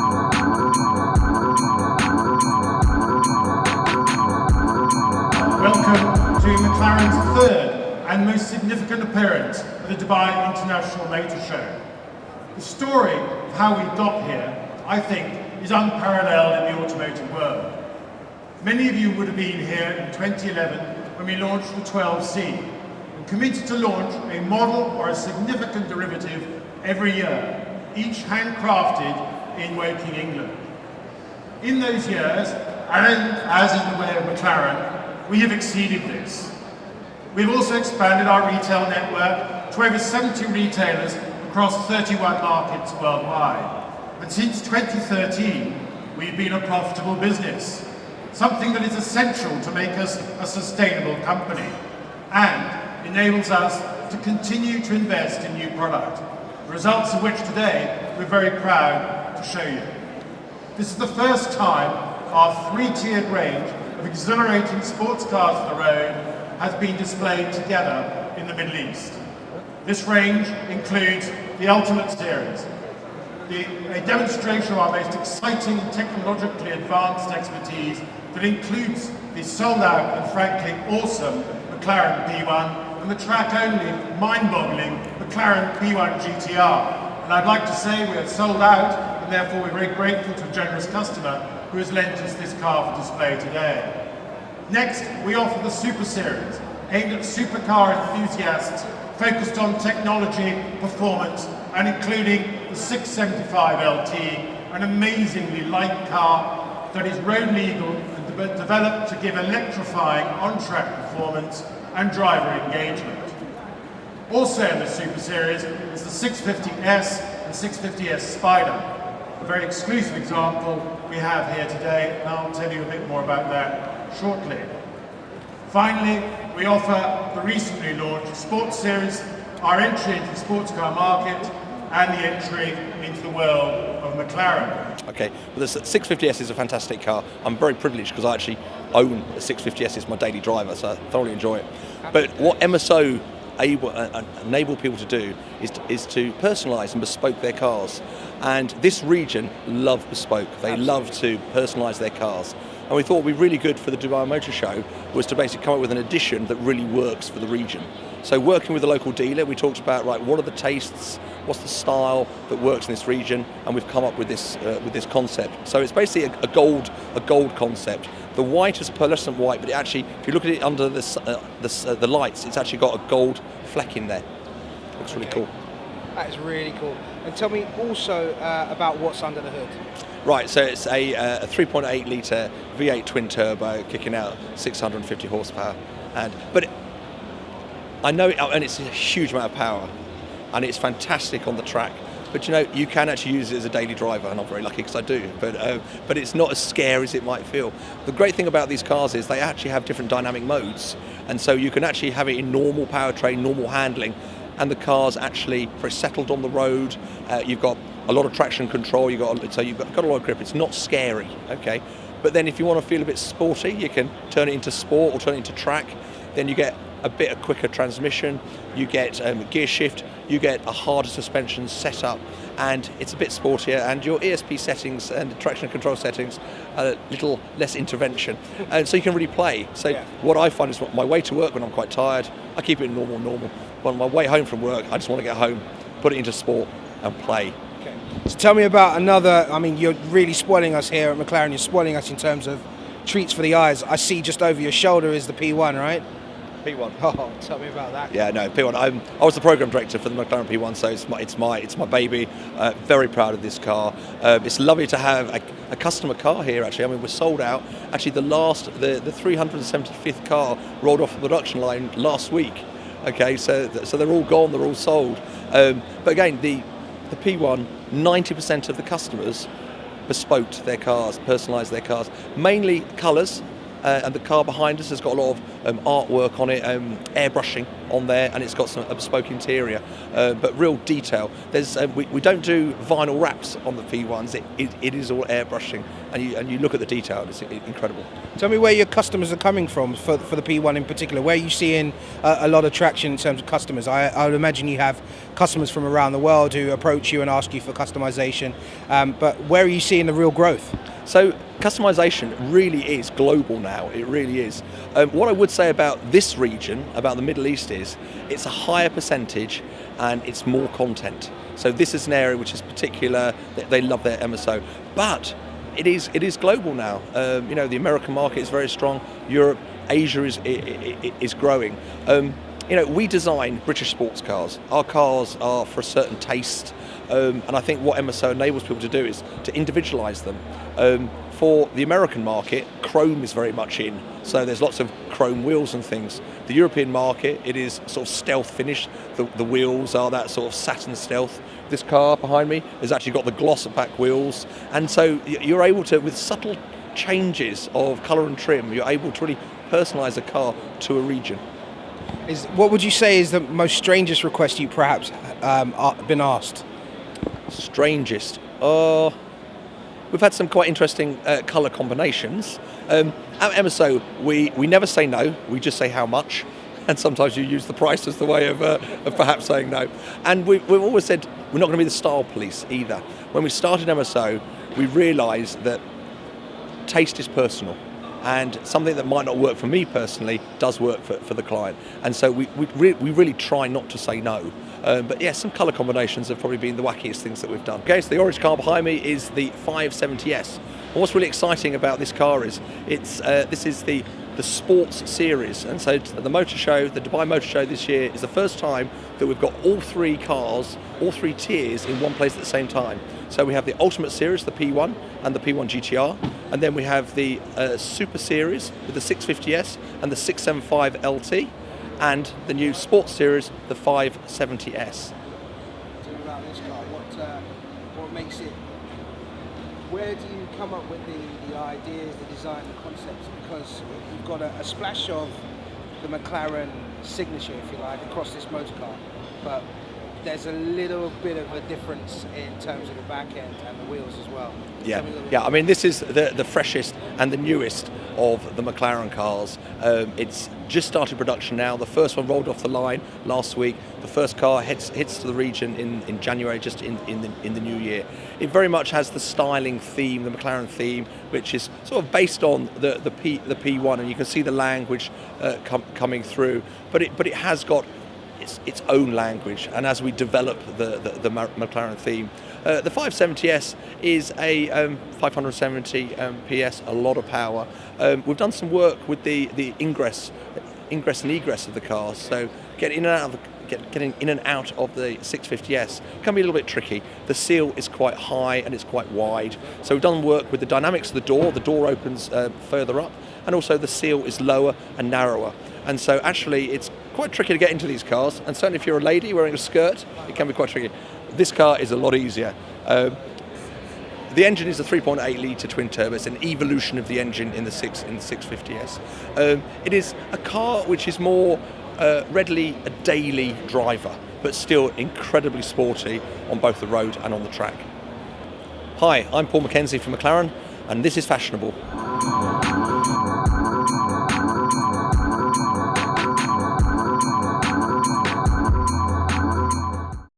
Welcome to Mclaren's third and most significant appearance at the Dubai International Motor Show. The story of how we got here, I think, is unparalleled in the automotive world. Many of you would have been here in 2011 when we launched the 12C and committed to launch a model or a significant derivative every year, each handcrafted in Woking, England. In those years, and as in the way of Mclaren, we have exceeded this. We've also expanded our retail network to over 70 retailers across 31 markets worldwide. And since 2013, we've been a profitable business, something that is essential to make us a sustainable company and enables us to continue to invest in new product, the results of which today we're very proud to show you. This is the first time our three-tiered range of exhilarating sports cars for the road has been displayed together in the Middle East. This range includes the Ultimate Series, a demonstration of our most exciting and technologically advanced expertise that includes the sold-out and frankly awesome Mclaren P1 and the track-only, mind-boggling Mclaren P1 GTR. And I'd like to say we are sold out, and therefore we're very grateful to a generous customer who has lent us this car for display today. Next, we offer the Super Series, aimed at supercar enthusiasts, focused on technology, performance, and including the 675 LT, an amazingly light car that is road legal and developed to give electrifying on-track performance and driver engagement. Also in the Super Series is the 650S and 650S Spider, a very exclusive example we have here today, and I'll tell you a bit more about that shortly. Finally, we offer the recently launched Sports Series, our entry into the sports car market and the entry into the world of Mclaren. Okay, well, the 650S is a fantastic car. I'm very privileged because I actually own a 650S as my daily driver, so I thoroughly enjoy it. But what MSO enable people to do is to personalise and bespoke their cars. And this region love bespoke. They love to personalise their cars. And we thought what would be really good for the Dubai Motor Show was to basically come up with an edition that really works for the region. So working with the local dealer, we talked about, right, what are the tastes, what's the style that works in this region, and we've come up with this concept. So it's basically a gold concept. The white is pearlescent white, but it actually, if you look at it under the lights, it's actually got a gold fleck in there. Looks really cool. That is really cool. And tell me also about what's under the hood. Right, so it's a 3.8 litre V8 twin turbo kicking out 650 horsepower, but I know and it's a huge amount of power, and it's fantastic on the track. But you know, you can actually use it as a daily driver, and I'm very lucky because I do. But it's not as scary as it might feel. The great thing about these cars is they actually have different dynamic modes, and so you can actually have it in normal powertrain, normal handling, and the car's actually very settled on the road. You've got a lot of traction control. You've got a lot of grip. It's not scary, okay. But then if you want to feel a bit sporty, you can turn it into sport or turn it into track. Then you get a bit of quicker transmission, you get gear shift, you get a harder suspension setup, and it's a bit sportier, and your ESP settings and traction control settings are a little less intervention, and so you can really play. So what I find is my way to work when I'm quite tired, I keep it normal. But on my way home from work, I just want to get home, put it into sport and play. Okay. So tell me about another, I mean, you're really spoiling us here at Mclaren, you're spoiling us in terms of treats for the eyes. I see just over your shoulder is the P1, right? P1. Oh, tell me about that. Yeah, no, P1. I was the program director for the McLaren P1, so it's my baby. Very proud of this car. It's lovely to have a customer car here. Actually, I mean, we're sold out. Actually, the 375th car rolled off the production line last week. Okay, so they're all gone. They're all sold. But again, the P1, 90% of the customers bespoked their cars, personalised their cars, mainly colours. and the car behind us has got a lot of artwork on it, airbrushing on there, and it's got a bespoke interior, but real detail. We don't do vinyl wraps on the P1s. It is all airbrushing, and you look at the detail, and it's incredible. Tell me where your customers are coming from for the P1 in particular. Where are you seeing a lot of traction in terms of customers? I would imagine you have customers from around the world who approach you and ask you for customization, but where are you seeing the real growth? So customization really is global now. It really is. What I would say about this region, about the Middle East, is it's a higher percentage and it's more content. So this is an area which is particular. They love their MSO, but it is global now. The American market is very strong. Europe, Asia is growing. We design British sports cars. Our cars are for a certain taste. And I think what MSO enables people to do is to individualise them. For the American market, chrome is very much in, so there's lots of chrome wheels and things. The European market, it is sort of stealth finish. The wheels are that sort of satin stealth. This car behind me has actually got the gloss back wheels, and so you're able to, with subtle changes of colour and trim, you're able to really personalise a car to a region. What would you say is the most strangest request you perhaps been asked? Strangest? We've had some quite interesting colour combinations. At MSO, we never say no, we just say how much. And sometimes you use the price as the way of perhaps saying no. And we've always said we're not going to be the style police either. When we started MSO, we realised that taste is personal. And something that might not work for me personally does work for the client. And so we really try not to say no. But yeah, some colour combinations have probably been the wackiest things that we've done. Okay, so the orange car behind me is the 570S. And what's really exciting about this car is this is the sports series. And so the motor show, the Dubai Motor Show this year, is the first time that we've got all three cars, all three tiers in one place at the same time. So we have the Ultimate Series, the P1 and the P1 GTR, and then we have the Super Series with the 650S and the 675 LT, and the new Sports Series, the 570S. Tell me about this car. What makes it? Where do you come up with the ideas, the design, the concepts? Because you've got a splash of the Mclaren signature, if you like, across this motor car, but there's a little bit of a difference in terms of the back end and the wheels as well. Yeah. I mean, this is the freshest and the newest of the Mclaren cars. It's just started production now. The first one rolled off the line last week. The first car hits to the region in January, just in the new year. It very much has the styling theme, the Mclaren theme, which is sort of based on the P1, and you can see the language coming through. But it has got its own language, and as we develop the McLaren theme, the 570S is a 570 PS, a lot of power. We've done some work with the ingress and egress of the car, so getting in and out of the 650S can be a little bit tricky. The seal is quite high and it's quite wide, so we've done work with the dynamics of the door. The door opens further up, and also the seal is lower and narrower, and so actually it's quite tricky to get into these cars, and certainly if you're a lady wearing a skirt, it can be quite tricky. This car is a lot easier. The engine is a 3.8 litre twin turbo. It's an evolution of the engine in the 650S. It is a car which is more readily a daily driver, but still incredibly sporty on both the road and on the track. Hi, I'm Paul Mackenzie from McLaren, and this is Fashionable.